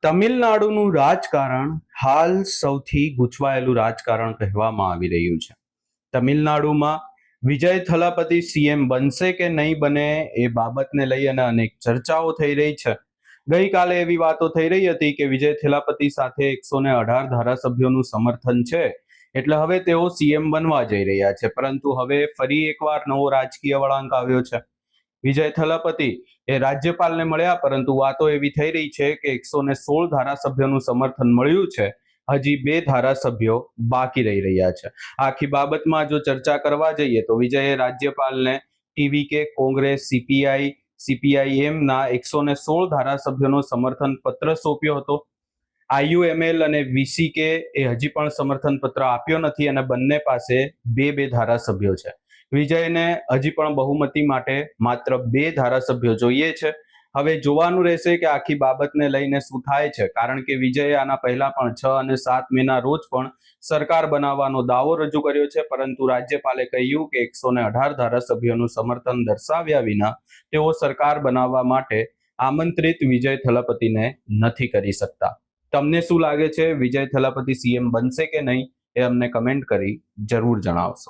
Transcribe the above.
તમિલનાડુનું રાજકારણ હાલ સૌથી ગૂંચવાયેલું રાજકારણ કહેવામાં આવી રહ્યું છે. તમિલનાડુમાં વિજય થલાપતિ સીએમ બનશે કે નહીં બને એ બાબતને લઈ અને અનેક ચર્ચાઓ થઈ રહી છે. ગઈકાલે એવી વાતો થઈ રહી હતી કે વિજય થલાપતિ સાથે 118 ધારાસભ્યોનું સમર્થન છે, એટલે હવે તેઓ સીએમ બનવા જઈ રહ્યા છે. પરંતુ હવે ફરી એકવાર નવો રાજકીય વળાંક આવ્યો છે. વિજય થલાપતિ એ રાજ્યપાલને મળ્યા, પરંતુ વાતો એવી થઈ રહી છે કે 116 ધારાસભ્યોનું સમર્થન મળ્યું છે, હજી 2 ધારાસભ્યો બાકી રહી રહ્યા છે. આખી બાબતમાં જો ચર્ચા કરવા જઈએ તો વિજયે રાજ્યપાલને ટીવીકે, કોંગ્રેસ, સીપીઆઈએમ ના 116 ધારાસભ્યોનો સમર્થન પત્ર સોંપ્યો હતો. આઈયુએમએલ અને વીસીકે એ હજી પણ સમર્થન પત્ર આપ્યો નથી અને બંને પાસે બે ધારાસભ્યો છે. વિજયને હજી પણ બહુમતી માટે માત્ર 2 ધારાસભ્યો જોઈએ છે. હવે જોવાનું રહેશે કે આખી બાબતને લઈને શું થાય છે, કારણ કે વિજયે આના પહેલા પણ 6 અને 7 મેના રોજ પણ સરકાર બનાવવાનો દાવો રજૂ કર્યો છે, પરંતુ રાજ્યપાલે કહ્યું કે 118 ધારાસભ્યોનું સમર્થન દર્શાવ્યા વિના તેઓ સરકાર બનાવવા માટે આમંત્રિત વિજય થલાપતિને નથી કરી શકતા. તમને શું લાગે છે, વિજય થલાપતિ સીએમ બનશે કે નહીં, એ અમને કમેન્ટ કરી જરૂર જણાવશો.